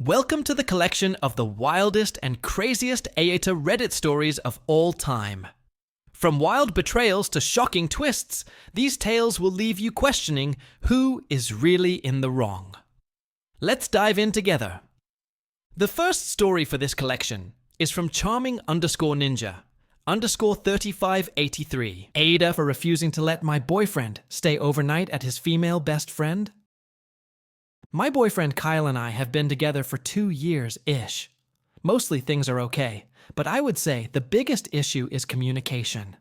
Welcome to the collection of the wildest and craziest AITA Reddit stories of all time. From wild betrayals to shocking twists, these tales will leave you questioning who is really in the wrong. Let's dive in together. The first story for this collection is from charming_ninja_3583. AITA for refusing to let my boyfriend stay overnight at his female best friend. My boyfriend Kyle and I have been together for 2 years-ish. Mostly things are okay, but I would say the biggest issue is communication.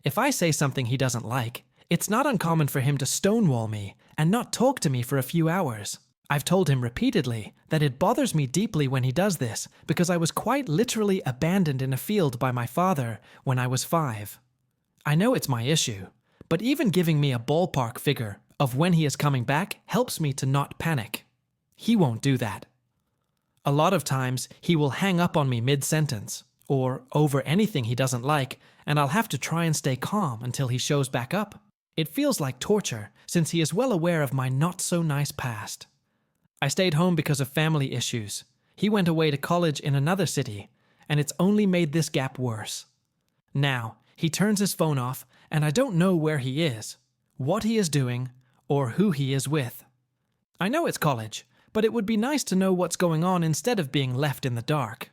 If I say something he doesn't like, it's not uncommon for him to stonewall me and not talk to me for a few hours. I've told him repeatedly that it bothers me deeply when he does this because I was quite literally abandoned in a field by my father when I was 5. I know it's my issue, but even giving me a ballpark figure of when he is coming back helps me to not panic. He won't do that. A lot of times, he will hang up on me mid-sentence, or over anything he doesn't like, and I'll have to try and stay calm until he shows back up. It feels like torture, since he is well aware of my not-so-nice past. I stayed home because of family issues. He went away to college in another city, and it's only made this gap worse. Now, he turns his phone off, and I don't know where he is, what he is doing, or who he is with. I know it's college, but it would be nice to know what's going on instead of being left in the dark.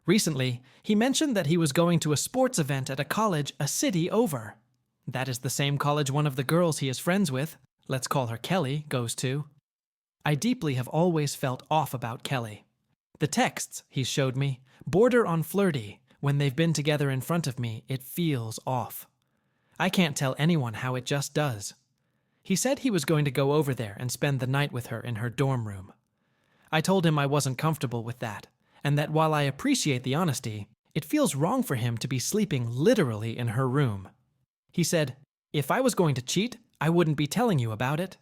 Recently, he mentioned that he was going to a sports event at a college a city over. That is the same college one of the girls he is friends with, let's call her Kelly, goes to. I deeply have always felt off about Kelly. The texts he showed me border on flirty. When they've been together in front of me, it feels off. I can't tell anyone how it just does. He said he was going to go over there and spend the night with her in her dorm room. I told him I wasn't comfortable with that, and that while I appreciate the honesty, it feels wrong for him to be sleeping literally in her room. He said, "If I was going to cheat, I wouldn't be telling you about it,"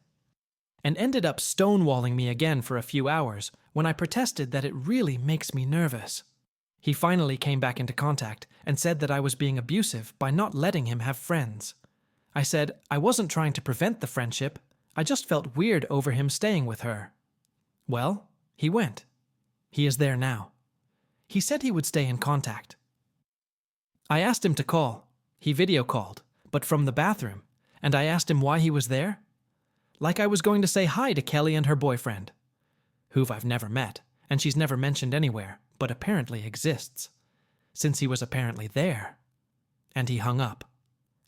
and ended up stonewalling me again for a few hours when I protested that it really makes me nervous. He finally came back into contact and said that I was being abusive by not letting him have friends. I said I wasn't trying to prevent the friendship, I just felt weird over him staying with her. Well, he went. He is there now. He said he would stay in contact. I asked him to call. He video called, but from the bathroom, and I asked him why he was there. Like I was going to say hi to Kelly and her boyfriend, who I've never met, and she's never mentioned anywhere, but apparently exists, since he was apparently there. And he hung up.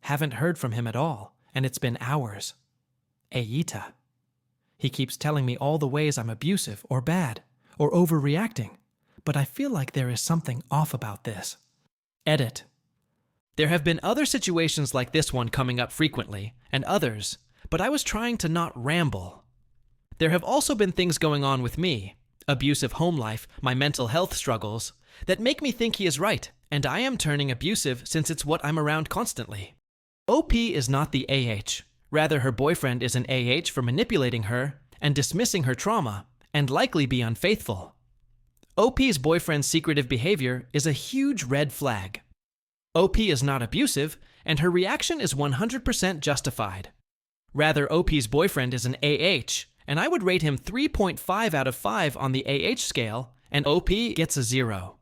Haven't heard from him at all, and it's been hours. AITA. He keeps telling me all the ways I'm abusive or bad, or overreacting, but I feel like there is something off about this. Edit. There have been other situations like this one coming up frequently, and others, but I was trying to not ramble. There have also been things going on with me, abusive home life, my mental health struggles, that make me think he is right, and I am turning abusive since it's what I'm around constantly. OP is not the AH. Rather, her boyfriend is an AH for manipulating her and dismissing her trauma, and likely be unfaithful. OP's boyfriend's secretive behavior is a huge red flag. OP is not abusive, and her reaction is 100% justified. Rather, OP's boyfriend is an AH, and I would rate him 3.5 out of 5 on the AH scale, and OP gets a 0.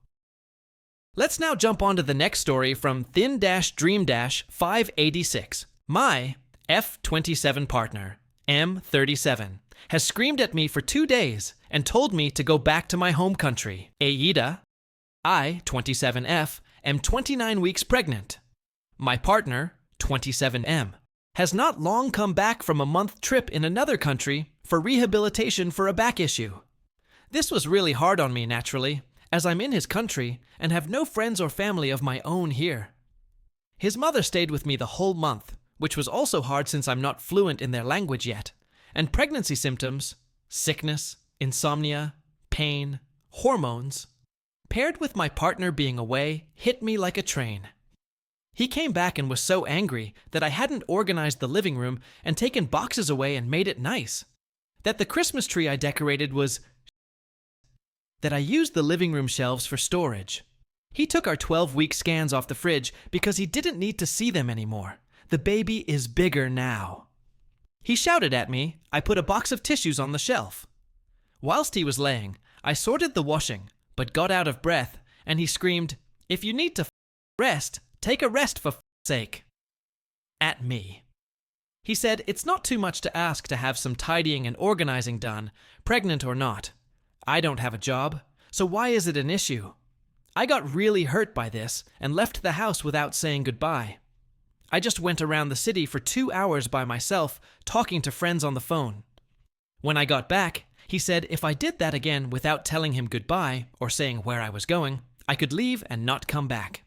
Let's now jump on to the next story from Thin-Dream-586. My F27 partner, M37, has screamed at me for 2 days and told me to go back to my home country. AITA, I, 27F, am 29 weeks pregnant. My partner, 27M, has not long come back from a month trip in another country for rehabilitation for a back issue. This was really hard on me, naturally, as I'm in his country and have no friends or family of my own here. His mother stayed with me the whole month, which was also hard since I'm not fluent in their language yet, and pregnancy symptoms, sickness, insomnia, pain, hormones, paired with my partner being away, hit me like a train. He came back and was so angry that I hadn't organized the living room and taken boxes away and made it nice. That the Christmas tree I decorated was that I used the living room shelves for storage. He took our 12-week scans off the fridge because he didn't need to see them anymore. The baby is bigger now. He shouted at me. I put a box of tissues on the shelf. Whilst he was laying, I sorted the washing, but got out of breath, and he screamed, "If you need to rest, take a rest for sake." At me. He said, "It's not too much to ask to have some tidying and organizing done, pregnant or not. I don't have a job, so why is it an issue?" I got really hurt by this and left the house without saying goodbye. I just went around the city for 2 hours by myself, talking to friends on the phone. When I got back, he said if I did that again without telling him goodbye or saying where I was going, I could leave and not come back.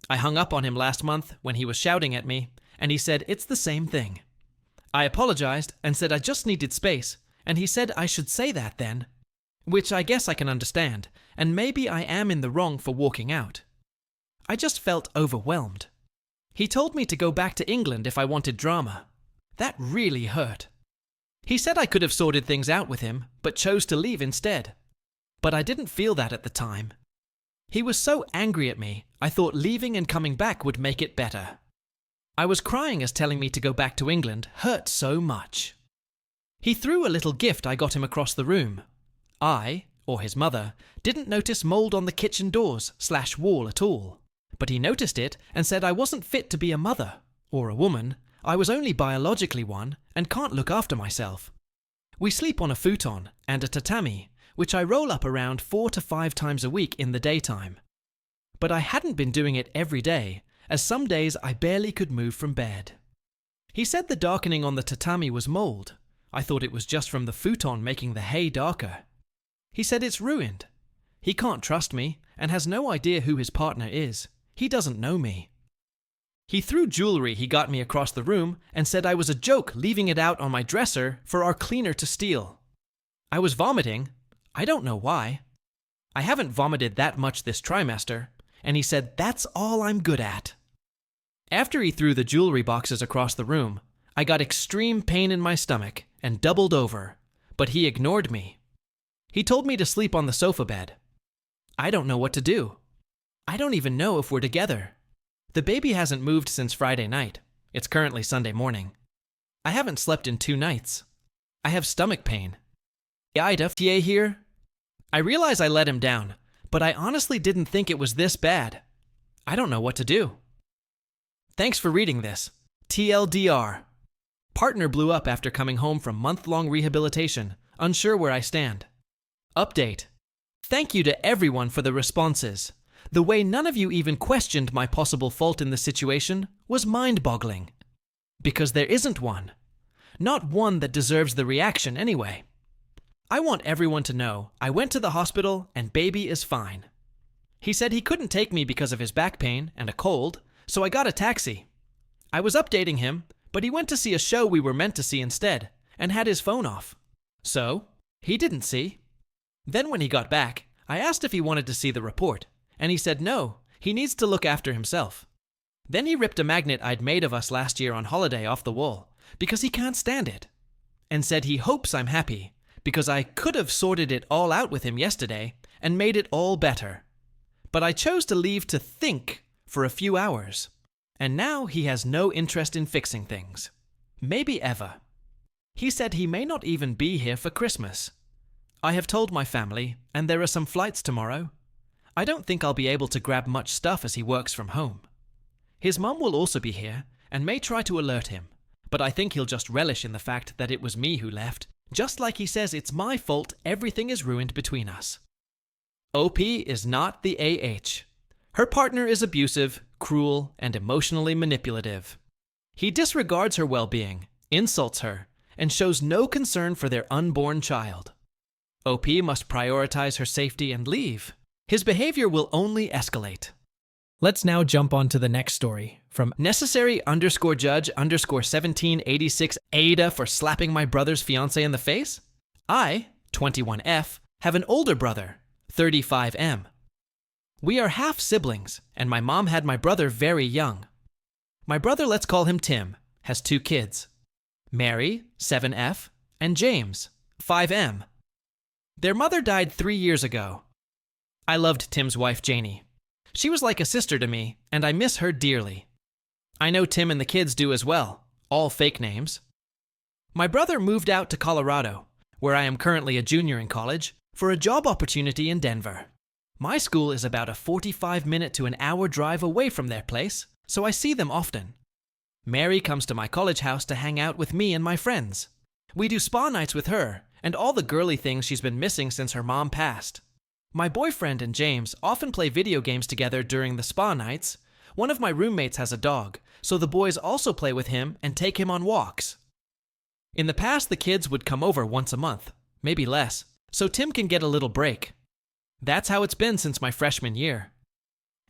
I hung up on him last month when he was shouting at me, and he said it's the same thing. I apologized and said I just needed space, and he said I should say that then, which I guess I can understand, and maybe I am in the wrong for walking out. I just felt overwhelmed. He told me to go back to England if I wanted drama. That really hurt. He said I could have sorted things out with him, but chose to leave instead. But I didn't feel that at the time. He was so angry at me, I thought leaving and coming back would make it better. I was crying as telling me to go back to England hurt so much. He threw a little gift I got him across the room. I, or his mother, didn't notice mold on the kitchen doors/wall at all. But he noticed it and said I wasn't fit to be a mother, or a woman. I was only biologically one and can't look after myself. We sleep on a futon and a tatami, which I roll up around 4 to 5 times a week in the daytime. But I hadn't been doing it every day, as some days I barely could move from bed. He said the darkening on the tatami was mold. I thought it was just from the futon making the hay darker. He said it's ruined. He can't trust me and has no idea who his partner is. He doesn't know me. He threw jewelry he got me across the room and said I was a joke leaving it out on my dresser for our cleaner to steal. I was vomiting. I don't know why. I haven't vomited that much this trimester, and he said that's all I'm good at. After he threw the jewelry boxes across the room, I got extreme pain in my stomach and doubled over, but he ignored me. He told me to sleep on the sofa bed. I don't know what to do. I don't even know if we're together. The baby hasn't moved since Friday night. It's currently Sunday morning. I haven't slept in 2 nights. I have stomach pain. AITA here? I realize I let him down, but I honestly didn't think it was this bad. I don't know what to do. Thanks for reading this. TLDR. Partner blew up after coming home from month-long rehabilitation, unsure where I stand. Update. Thank you to everyone for the responses. The way none of you even questioned my possible fault in the situation was mind-boggling. Because there isn't one. Not one that deserves the reaction anyway. I want everyone to know I went to the hospital and baby is fine. He said he couldn't take me because of his back pain and a cold, so I got a taxi. I was updating him, but he went to see a show we were meant to see instead and had his phone off. So, he didn't see. Then when he got back, I asked if he wanted to see the report, and he said no, he needs to look after himself. Then he ripped a magnet I'd made of us last year on holiday off the wall, because he can't stand it, and said he hopes I'm happy, because I could have sorted it all out with him yesterday and made it all better. But I chose to leave to think for a few hours, and now he has no interest in fixing things. Maybe ever. He said he may not even be here for Christmas. I have told my family, and there are some flights tomorrow. I don't think I'll be able to grab much stuff as he works from home. His mum will also be here, and may try to alert him, but I think he'll just relish in the fact that it was me who left, just like he says it's my fault everything is ruined between us. OP is not the AH. Her partner is abusive, cruel, and emotionally manipulative. He disregards her well-being, insults her, and shows no concern for their unborn child. OP must prioritize her safety and leave. His behavior will only escalate. Let's now jump on to the next story from necessary_judge_1786 AITA for slapping my brother's fiancé in the face. I, 21F, have an older brother, 35M. We are half siblings, and my mom had my brother very young. My brother, let's call him Tim, has 2 kids, Mary, 7F, and James, 5M. Their mother died 3 years ago. I loved Tim's wife, Janie. She was like a sister to me, and I miss her dearly. I know Tim and the kids do as well, all fake names. My brother moved out to Colorado, where I am currently a junior in college, for a job opportunity in Denver. My school is about a 45-minute to an hour drive away from their place, so I see them often. Mary comes to my college house to hang out with me and my friends. We do spa nights with her and all the girly things she's been missing since her mom passed. My boyfriend and James often play video games together during the spa nights. One of my roommates has a dog, so the boys also play with him and take him on walks. In the past, the kids would come over once a month, maybe less, so Tim can get a little break. That's how it's been since my freshman year.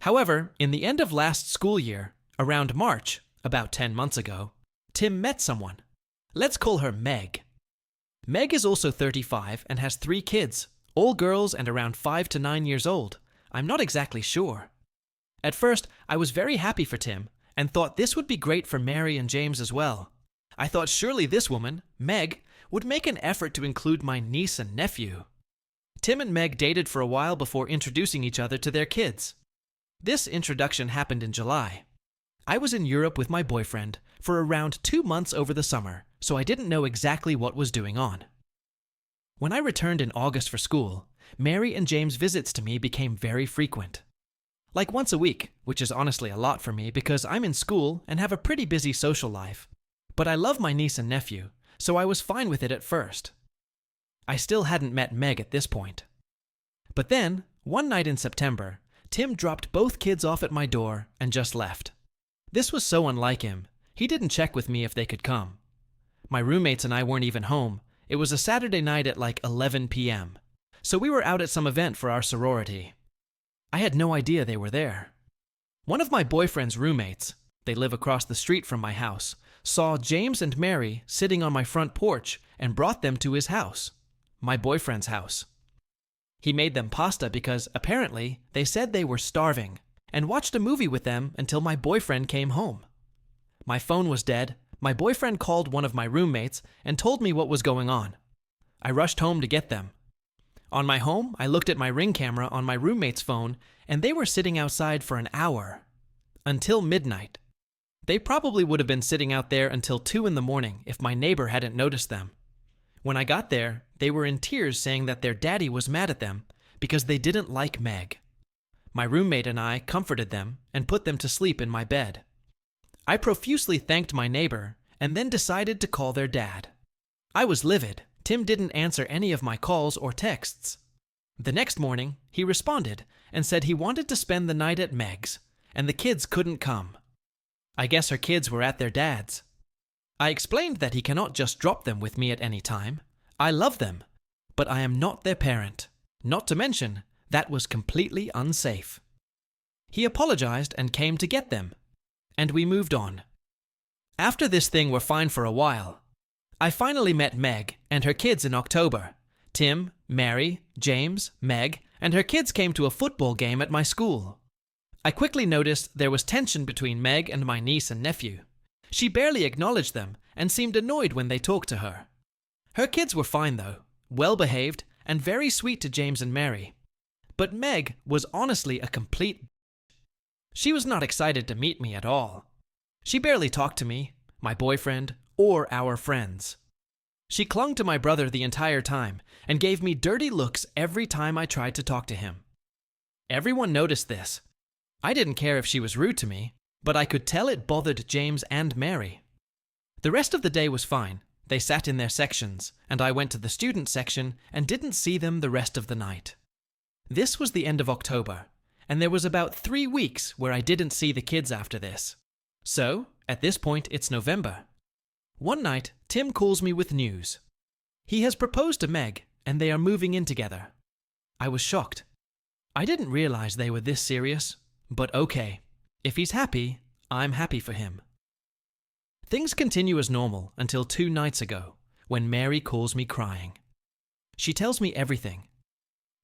However, in the end of last school year, around March, about 10 months ago, Tim met someone. Let's call her Meg. Meg is also 35 and has 3 kids, all girls and around 5 to 9 years old. I'm not exactly sure. At first, I was very happy for Tim and thought this would be great for Mary and James as well. I thought surely this woman, Meg, would make an effort to include my niece and nephew. Tim and Meg dated for a while before introducing each other to their kids. This introduction happened in July. I was in Europe with my boyfriend for around 2 months over the summer, so I didn't know exactly what was doing on. When I returned in August for school, Mary and James' visits to me became very frequent. Like once a week, which is honestly a lot for me because I'm in school and have a pretty busy social life. But I love my niece and nephew, so I was fine with it at first. I still hadn't met Meg at this point. But then, one night in September, Tim dropped both kids off at my door and just left. This was so unlike him. He didn't check with me if they could come. My roommates and I weren't even home. It was a Saturday night at like 11 p.m. So we were out at some event for our sorority. I had no idea they were there. One of my boyfriend's roommates, they live across the street from my house, saw James and Mary sitting on my front porch and brought them to his house, my boyfriend's house. He made them pasta because, apparently, they said they were starving, and watched a movie with them until my boyfriend came home. My phone was dead. My boyfriend called one of my roommates and told me what was going on. I rushed home to get them. On my home, I looked at my Ring camera on my roommate's phone, and they were sitting outside for an hour. Until midnight. They probably would have been sitting out there until 2 in the morning if my neighbor hadn't noticed them. When I got there, they were in tears saying that their daddy was mad at them because they didn't like Meg. My roommate and I comforted them and put them to sleep in my bed. I profusely thanked my neighbor and then decided to call their dad. I was livid. Tim didn't answer any of my calls or texts. The next morning, he responded and said he wanted to spend the night at Meg's, and the kids couldn't come. I guess her kids were at their dad's. I explained that he cannot just drop them with me at any time. I love them, but I am not their parent. Not to mention, that was completely unsafe. He apologized and came to get them, and we moved on. After this thing were fine for a while. I finally met Meg and her kids in October. Tim, Mary, James, Meg, and her kids came to a football game at my school. I quickly noticed there was tension between Meg and my niece and nephew. She barely acknowledged them and seemed annoyed when they talked to her. Her kids were fine though, well-behaved and very sweet to James and Mary. But Meg was honestly a complete. She was not excited to meet me at all. She barely talked to me, my boyfriend, or our friends. She clung to my brother the entire time and gave me dirty looks every time I tried to talk to him. Everyone noticed this. I didn't care if she was rude to me, but I could tell it bothered James and Mary. The rest of the day was fine. They sat in their sections, and I went to the student section and didn't see them the rest of the night. This was the end of October, and there was about 3 weeks where I didn't see the kids after this. So, at this point, it's November. One night, Tim calls me with news. He has proposed to Meg, and they are moving in together. I was shocked. I didn't realize they were this serious, but okay. If he's happy, I'm happy for him. Things continue as normal until 2 nights ago, when Mary calls me crying. She tells me everything.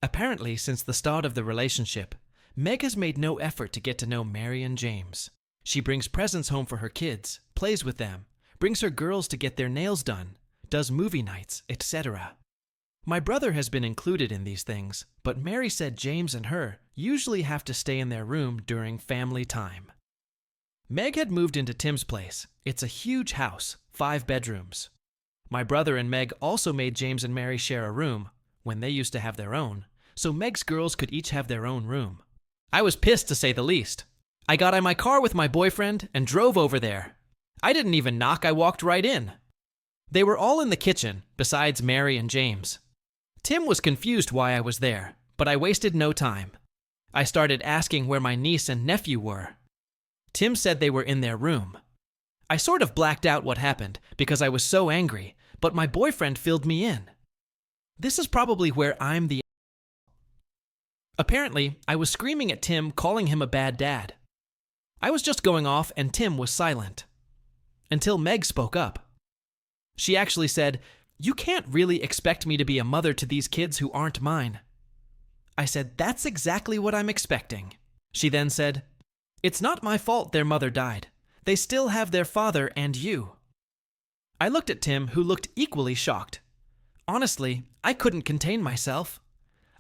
Apparently, since the start of the relationship, Meg has made no effort to get to know Mary and James. She brings presents home for her kids, plays with them, brings her girls to get their nails done, does movie nights, etc. My brother has been included in these things, but Mary said James and her usually have to stay in their room during family time. Meg had moved into Tim's place. It's a huge house, 5 bedrooms. My brother and Meg also made James and Mary share a room, when they used to have their own, so Meg's girls could each have their own room. I was pissed, to say the least. I got in my car with my boyfriend and drove over there. I didn't even knock, I walked right in. They were all in the kitchen, besides Mary and James. Tim was confused why I was there, but I wasted no time. I started asking where my niece and nephew were. Tim said they were in their room. I sort of blacked out what happened because I was so angry, but my boyfriend filled me in. This is probably where I'm the... Apparently, I was screaming at Tim, calling him a bad dad. I was just going off and Tim was silent. Until Meg spoke up. She actually said, "You can't really expect me to be a mother to these kids who aren't mine." I said, "That's exactly what I'm expecting." She then said, "It's not my fault their mother died. They still have their father and you." I looked at Tim, who looked equally shocked. Honestly, I couldn't contain myself.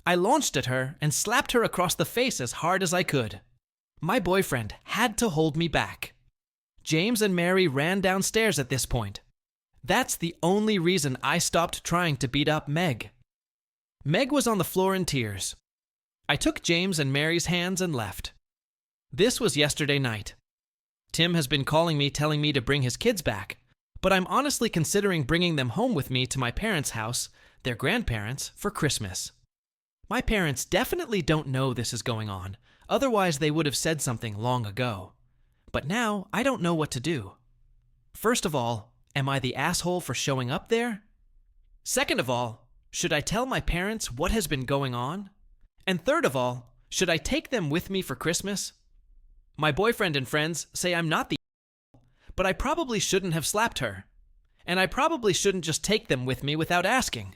I launched at her and slapped her across the face as hard as I could. My boyfriend had to hold me back. James and Mary ran downstairs at this point. That's the only reason I stopped trying to beat up Meg. Meg was on the floor in tears. I took James and Mary's hands and left. This was yesterday night. Tim has been calling me telling me to bring his kids back, but I'm honestly considering bringing them home with me to my parents' house, their grandparents, for Christmas. My parents definitely don't know this is going on, otherwise they would have said something long ago. But now I don't know what to do. First of all, am I the asshole for showing up there? Second of all, should I tell my parents what has been going on? And third of all, should I take them with me for Christmas? My boyfriend and friends say I'm not the asshole, but I probably shouldn't have slapped her. And I probably shouldn't just take them with me without asking.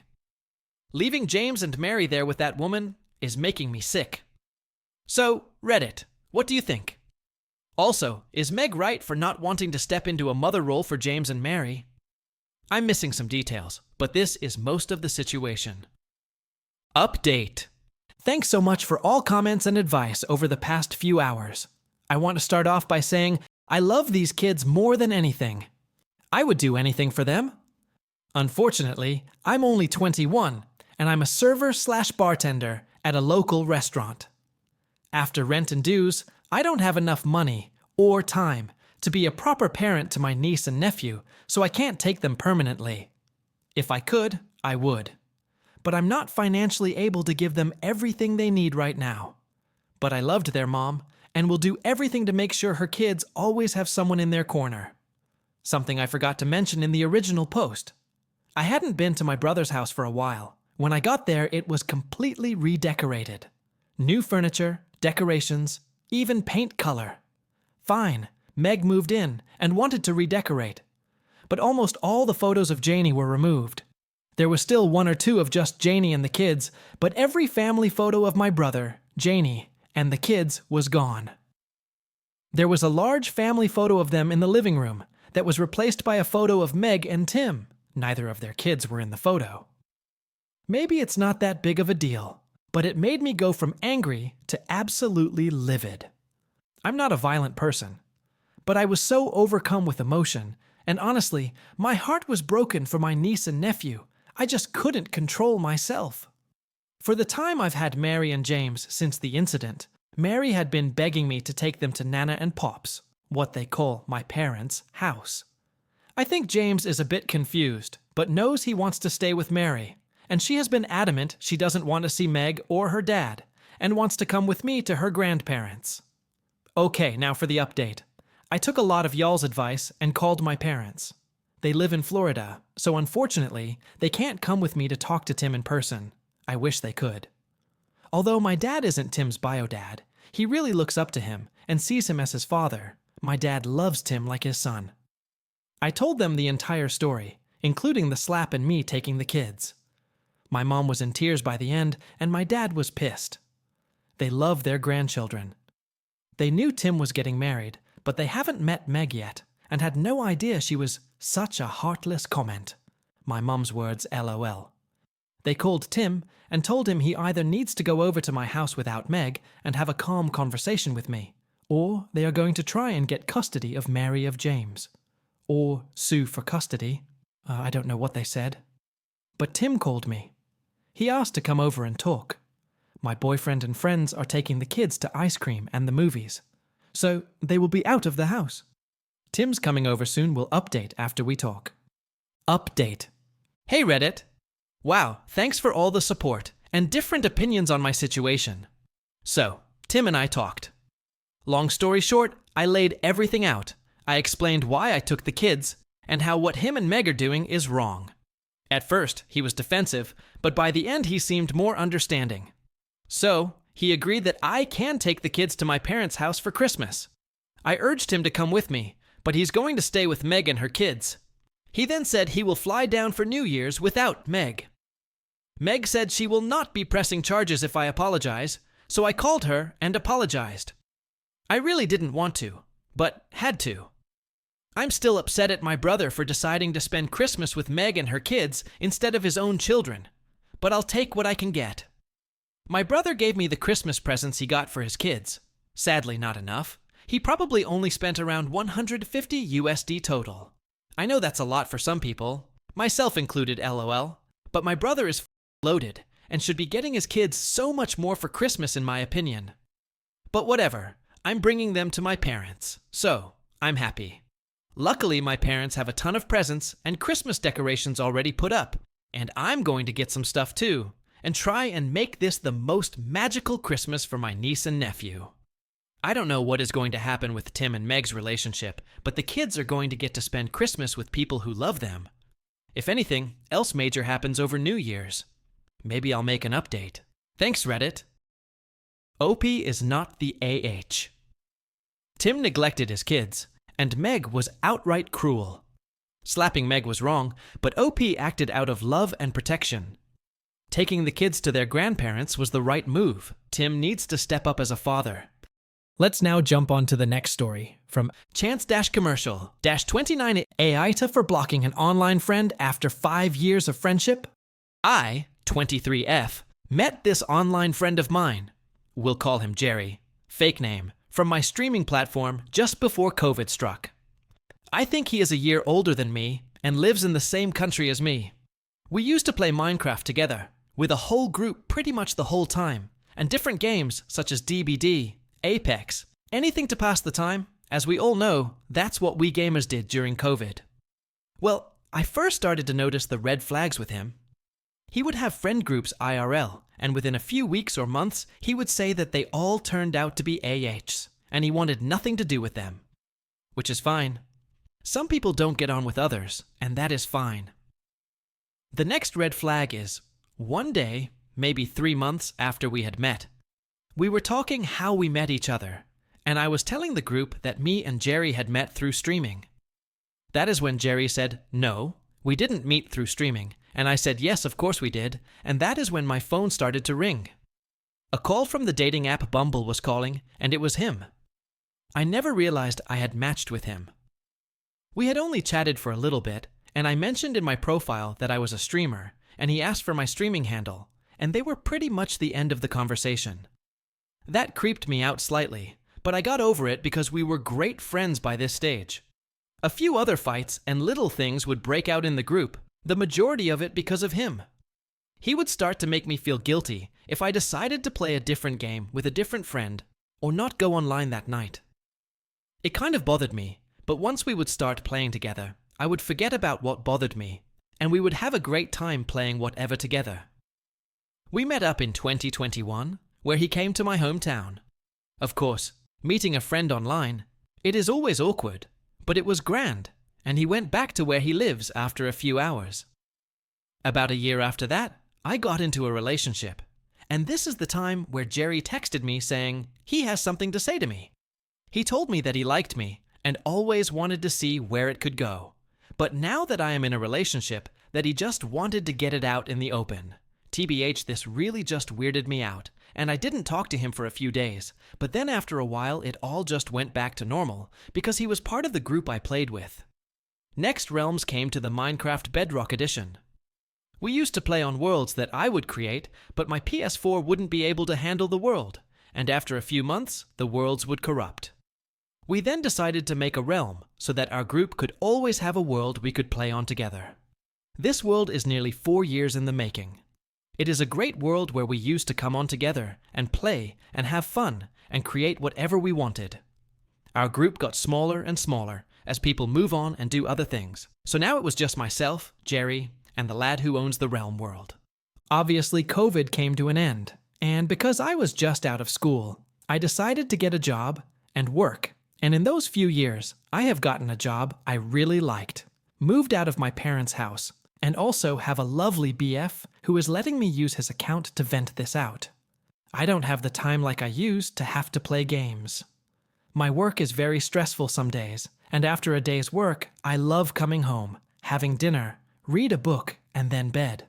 Leaving James and Mary there with that woman is making me sick. So, Reddit, what do you think? Also, is Meg right for not wanting to step into a mother role for James and Mary? I'm missing some details, but this is most of the situation. Update. Thanks so much for all comments and advice over the past few hours. I want to start off by saying I love these kids more than anything. I would do anything for them. Unfortunately, I'm only 21, and I'm a server/bartender at a local restaurant. After rent and dues, I don't have enough money or time to be a proper parent to my niece and nephew, so I can't take them permanently. If I could, I would. But I'm not financially able to give them everything they need right now. But I loved their mom, and will do everything to make sure her kids always have someone in their corner. Something I forgot to mention in the original post. I hadn't been to my brother's house for a while. When I got there, it was completely redecorated. New furniture, decorations, even paint color. Fine, Meg moved in and wanted to redecorate. But almost all the photos of Janie were removed. There was still one or two of just Janie and the kids, but every family photo of my brother, Janie, and the kids was gone. There was a large family photo of them in the living room that was replaced by a photo of Meg and Tim. Neither of their kids were in the photo. Maybe it's not that big of a deal, but it made me go from angry to absolutely livid. I'm not a violent person, but I was so overcome with emotion, and honestly, my heart was broken for my niece and nephew. I just couldn't control myself. For the time I've had Mary and James since the incident, Mary had been begging me to take them to Nana and Pop's, what they call my parents' house. I think James is a bit confused, but knows he wants to stay with Mary, and she has been adamant she doesn't want to see Meg or her dad, and wants to come with me to her grandparents. Okay, now for the update. I took a lot of y'all's advice and called my parents. They live in Florida, so unfortunately, they can't come with me to talk to Tim in person. I wish they could. Although my dad isn't Tim's bio dad, he really looks up to him and sees him as his father. My dad loves Tim like his son. I told them the entire story, including the slap and me taking the kids. My mom was in tears by the end, and my dad was pissed. They love their grandchildren. They knew Tim was getting married, but they haven't met Meg yet, and had no idea she was such a heartless comment. My mom's words, LOL. They called Tim and told him he either needs to go over to my house without Meg and have a calm conversation with me, or they are going to try and get custody of Mary of James. Or sue for custody. I don't know what they said. But Tim called me. He asked to come over and talk. My boyfriend and friends are taking the kids to ice cream and the movies, so they will be out of the house. Tim's coming over soon. Will update after we talk. Update. Hey Reddit. Wow, thanks for all the support and different opinions on my situation. So, Tim and I talked. Long story short, I laid everything out. I explained why I took the kids and how what him and Meg are doing is wrong. At first, he was defensive, but by the end he seemed more understanding. So, he agreed that I can take the kids to my parents' house for Christmas. I urged him to come with me, but he's going to stay with Meg and her kids. He then said he will fly down for New Year's without Meg. Meg said she will not be pressing charges if I apologize, so I called her and apologized. I really didn't want to, but had to. I'm still upset at my brother for deciding to spend Christmas with Meg and her kids instead of his own children, but I'll take what I can get. My brother gave me the Christmas presents he got for his kids. Sadly, not enough. He probably only spent around $150 USD total. I know that's a lot for some people, myself included, LOL, but my brother is loaded and should be getting his kids so much more for Christmas in my opinion. But whatever, I'm bringing them to my parents, so I'm happy. Luckily, my parents have a ton of presents and Christmas decorations already put up, and I'm going to get some stuff too, and try and make this the most magical Christmas for my niece and nephew. I don't know what is going to happen with Tim and Meg's relationship, but the kids are going to get to spend Christmas with people who love them. If anything else major happens over New Year's, maybe I'll make an update. Thanks, Reddit. OP is not the AH. Tim neglected his kids, and Meg was outright cruel. Slapping Meg was wrong, but OP acted out of love and protection. Taking the kids to their grandparents was the right move. Tim needs to step up as a father. Let's now jump on to the next story from Chance-Commercial-29 AITA for blocking an online friend after 5 years of friendship. I, 23F, met this online friend of mine. We'll call him Jerry, fake name, from my streaming platform just before COVID struck. I think he is a year older than me and lives in the same country as me. We used to play Minecraft together, with a whole group pretty much the whole time, and different games such as DBD, Apex, anything to pass the time. As we all know, that's what we gamers did during COVID. Well, I first started to notice the red flags with him. He would have friend groups IRL, and within a few weeks or months, he would say that they all turned out to be AHs, and he wanted nothing to do with them. Which is fine. Some people don't get on with others, and that is fine. The next red flag is, one day, maybe 3 months after we had met, we were talking how we met each other, and I was telling the group that me and Jerry had met through streaming. That is when Jerry said, no, we didn't meet through streaming, and I said, yes, of course we did, and that is when my phone started to ring. A call from the dating app Bumble was calling, and it was him. I never realized I had matched with him. We had only chatted for a little bit, and I mentioned in my profile that I was a streamer, and he asked for my streaming handle, and they were pretty much the end of the conversation. That creeped me out slightly, but I got over it because we were great friends by this stage. A few other fights and little things would break out in the group, the majority of it because of him. He would start to make me feel guilty if I decided to play a different game with a different friend or not go online that night. It kind of bothered me, but once we would start playing together, I would forget about what bothered me, and we would have a great time playing whatever together. We met up in 2021, where he came to my hometown. Of course, meeting a friend online, it is always awkward, but it was grand, and he went back to where he lives after a few hours. About a year after that, I got into a relationship, and this is the time where Jerry texted me saying he has something to say to me. He told me that he liked me and always wanted to see where it could go, but now that I am in a relationship, that he just wanted to get it out in the open. TBH, this really just weirded me out, and I didn't talk to him for a few days, but then after a while it all just went back to normal because he was part of the group I played with. Next Realms came to the Minecraft Bedrock Edition. We used to play on worlds that I would create, but my PS4 wouldn't be able to handle the world, and after a few months, the worlds would corrupt. We then decided to make a realm so that our group could always have a world we could play on together. This world is nearly 4 years in the making. It is a great world where we used to come on together and play and have fun and create whatever we wanted. Our group got smaller and smaller as people move on and do other things. So now it was just myself, Jerry, and the lad who owns the realm world. Obviously, COVID came to an end, and because I was just out of school, I decided to get a job and work. And in those few years, I have gotten a job I really liked, moved out of my parents' house, and also have a lovely BF who is letting me use his account to vent this out. I don't have the time like I used to have to play games. My work is very stressful some days, and after a day's work, I love coming home, having dinner, read a book, and then bed.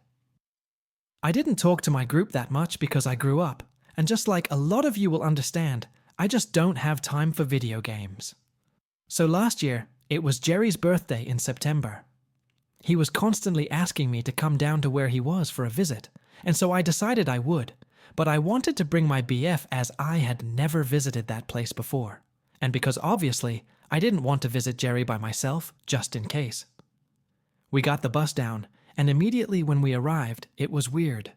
I didn't talk to my group that much because I grew up, and just like a lot of you will understand, I just don't have time for video games. So last year, it was Jerry's birthday in September. He was constantly asking me to come down to where he was for a visit, and so I decided I would, but I wanted to bring my BF as I had never visited that place before, and because obviously I didn't want to visit Jerry by myself, just in case. We got the bus down, and immediately when we arrived, it was weird.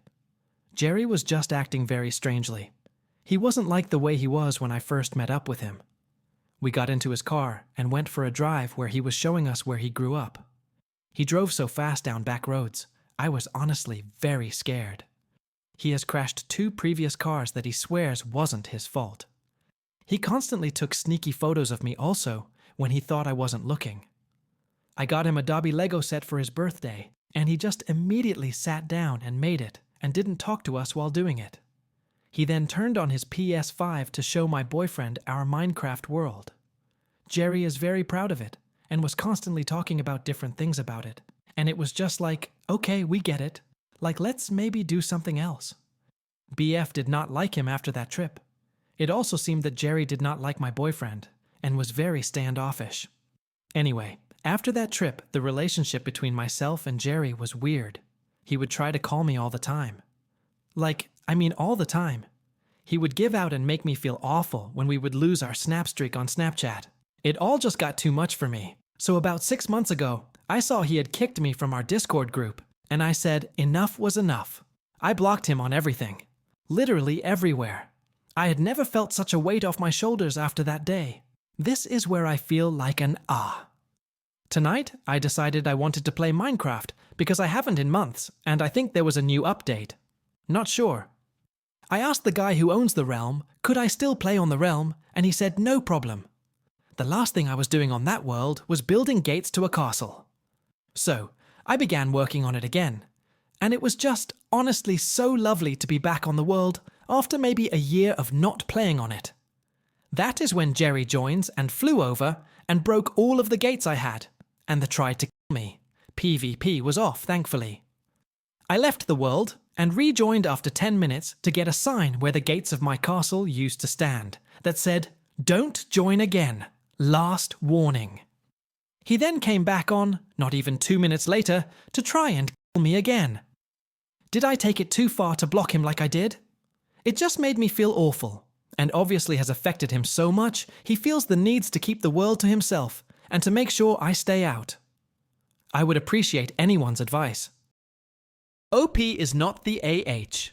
Jerry was just acting very strangely. He wasn't like the way he was when I first met up with him. We got into his car and went for a drive where he was showing us where he grew up. He drove so fast down back roads, I was honestly very scared. He has crashed 2 previous cars that he swears wasn't his fault. He constantly took sneaky photos of me also when he thought I wasn't looking. I got him a Dobby Lego set for his birthday, and he just immediately sat down and made it and didn't talk to us while doing it. He then turned on his PS5 to show my boyfriend our Minecraft world. Jerry is very proud of it and was constantly talking about different things about it. And it was just like, okay, we get it. Like, let's maybe do something else. BF did not like him after that trip. It also seemed that Jerry did not like my boyfriend and was very standoffish. Anyway, after that trip, the relationship between myself and Jerry was weird. He would try to call me all the time. All the time. He would give out and make me feel awful when we would lose our snap streak on Snapchat. It all just got too much for me. So about 6 months ago, I saw he had kicked me from our Discord group, and I said enough was enough. I blocked him on everything. Literally everywhere. I had never felt such a weight off my shoulders after that day. This is where I feel like an Tonight, I decided I wanted to play Minecraft because I haven't in months, and I think there was a new update. Not sure. I asked the guy who owns the realm, could I still play on the realm, and he said no problem. The last thing I was doing on that world was building gates to a castle. So, I began working on it again, and it was just honestly so lovely to be back on the world after maybe a year of not playing on it. That is when Jerry joins and flew over and broke all of the gates I had, and they tried to kill me. PvP was off, thankfully. I left the world and rejoined after 10 minutes to get a sign where the gates of my castle used to stand that said, "Don't join again. Last warning." He then came back on, not even 2 minutes later, to try and kill me again. Did I take it too far to block him like I did? It just made me feel awful, and obviously has affected him so much he feels the needs to keep the world to himself and to make sure I stay out. I would appreciate anyone's advice. OP is not the AH.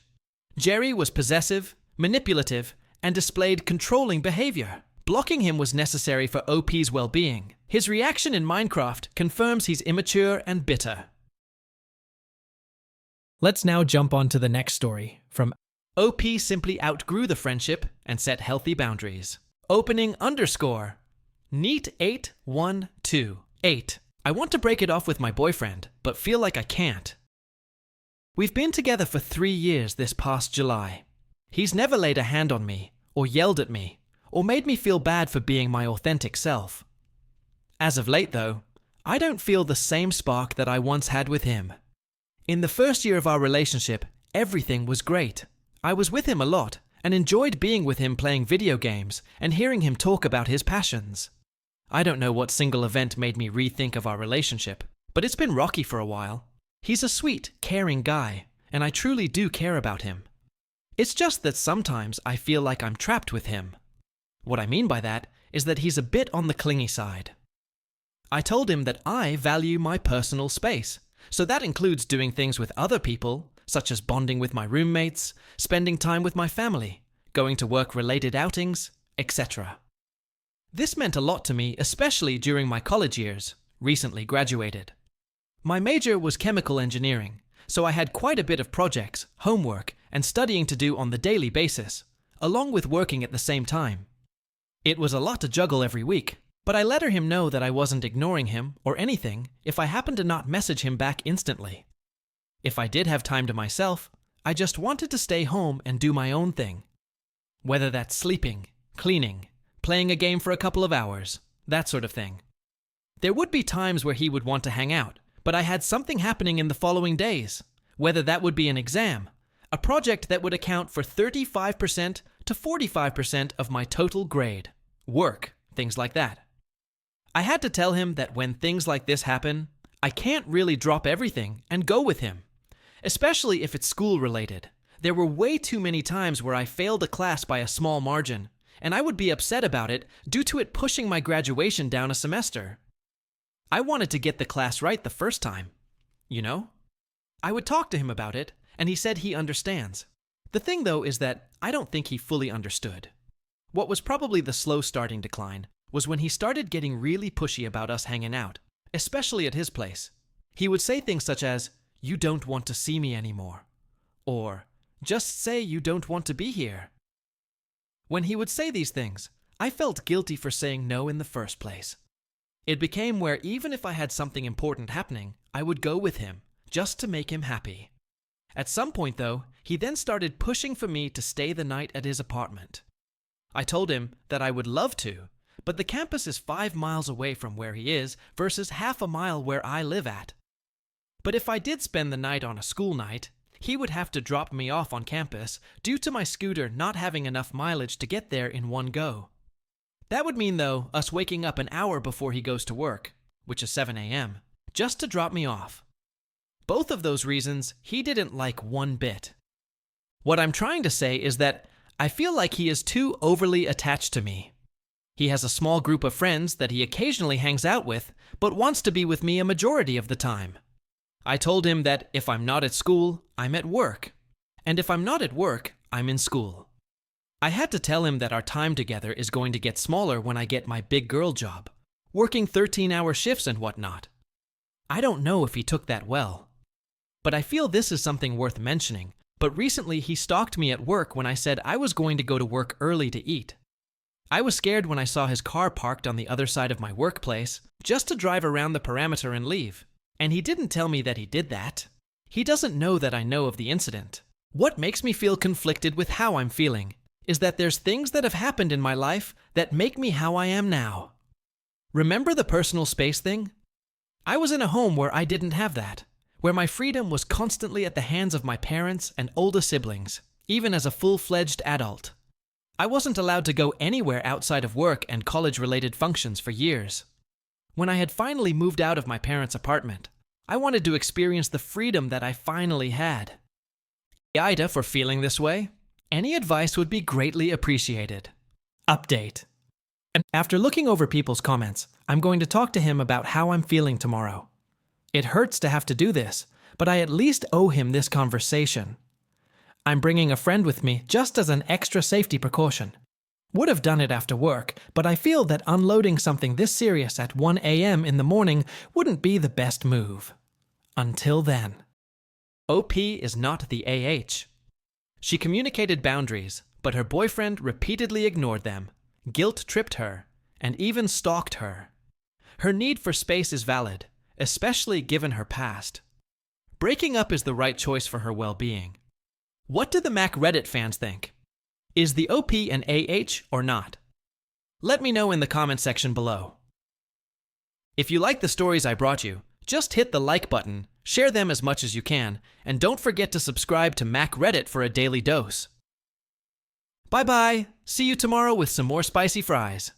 Jerry was possessive, manipulative, and displayed controlling behavior. Blocking him was necessary for OP's well-being. His reaction in Minecraft confirms he's immature and bitter. Let's now jump on to the next story from OP simply outgrew the friendship and set healthy boundaries. Opening _ Neat8128. I want to break it off with my boyfriend, but feel like I can't. We've been together for 3 years this past July. He's never laid a hand on me, or yelled at me, or made me feel bad for being my authentic self. As of late though, I don't feel the same spark that I once had with him. In the first year of our relationship, everything was great. I was with him a lot, and enjoyed being with him playing video games and hearing him talk about his passions. I don't know what single event made me rethink of our relationship, but it's been rocky for a while. He's a sweet, caring guy, and I truly do care about him. It's just that sometimes I feel like I'm trapped with him. What I mean by that is that he's a bit on the clingy side. I told him that I value my personal space, so that includes doing things with other people, such as bonding with my roommates, spending time with my family, going to work-related outings, etc. This meant a lot to me, especially during my college years, recently graduated. My major was chemical engineering, so I had quite a bit of projects, homework, and studying to do on the daily basis, along with working at the same time. It was a lot to juggle every week, but I let him know that I wasn't ignoring him or anything if I happened to not message him back instantly. If I did have time to myself, I just wanted to stay home and do my own thing. Whether that's sleeping, cleaning, playing a game for a couple of hours, that sort of thing. There would be times where he would want to hang out, but I had something happening in the following days, whether that would be an exam, a project that would account for 35% to 45% of my total grade, work, things like that. I had to tell him that when things like this happen, I can't really drop everything and go with him, especially if it's school-related. There were way too many times where I failed a class by a small margin, and I would be upset about it due to it pushing my graduation down a semester. I wanted to get the class right the first time, you know? I would talk to him about it, and he said he understands. The thing, though, is that I don't think he fully understood. What was probably the slow starting decline was when he started getting really pushy about us hanging out, especially at his place. He would say things such as, "You don't want to see me anymore," or "Just say you don't want to be here." When he would say these things, I felt guilty for saying no in the first place. It became where even if I had something important happening, I would go with him, just to make him happy. At some point, though, he then started pushing for me to stay the night at his apartment. I told him that I would love to, but the campus is 5 miles away from where he is versus half a mile where I live at. But if I did spend the night on a school night, he would have to drop me off on campus due to my scooter not having enough mileage to get there in one go. That would mean, though, us waking up an hour before he goes to work, which is 7 a.m., just to drop me off. Both of those reasons he didn't like one bit. What I'm trying to say is that I feel like he is too overly attached to me. He has a small group of friends that he occasionally hangs out with, but wants to be with me a majority of the time. I told him that if I'm not at school, I'm at work. And if I'm not at work, I'm in school. I had to tell him that our time together is going to get smaller when I get my big girl job, working 13-hour shifts and whatnot. I don't know if he took that well. But I feel this is something worth mentioning, but recently he stalked me at work when I said I was going to go to work early to eat. I was scared when I saw his car parked on the other side of my workplace, just to drive around the perimeter and leave. And he didn't tell me that he did that. He doesn't know that I know of the incident. What makes me feel conflicted with how I'm feeling is that there's things that have happened in my life that make me how I am now. Remember the personal space thing? I was in a home where I didn't have that, where my freedom was constantly at the hands of my parents and older siblings, even as a full-fledged adult. I wasn't allowed to go anywhere outside of work and college-related functions for years. When I had finally moved out of my parents' apartment, I wanted to experience the freedom that I finally had. AITA for feeling this way? Any advice would be greatly appreciated. Update. After looking over people's comments, I'm going to talk to him about how I'm feeling tomorrow. It hurts to have to do this, but I at least owe him this conversation. I'm bringing a friend with me just as an extra safety precaution. Would have done it after work, but I feel that unloading something this serious at 1 a.m. in the morning wouldn't be the best move. Until then. OP is not the AH. She communicated boundaries, but her boyfriend repeatedly ignored them, guilt-tripped her, and even stalked her. Her need for space is valid, especially given her past. Breaking up is the right choice for her well-being. What do the Mac Reddit fans think? Is the OP an AH or not? Let me know in the comment section below. If you like the stories I brought you, just hit the like button, share them as much as you can, and don't forget to subscribe to Mac Reddit for a daily dose. Bye-bye! See you tomorrow with some more spicy fries.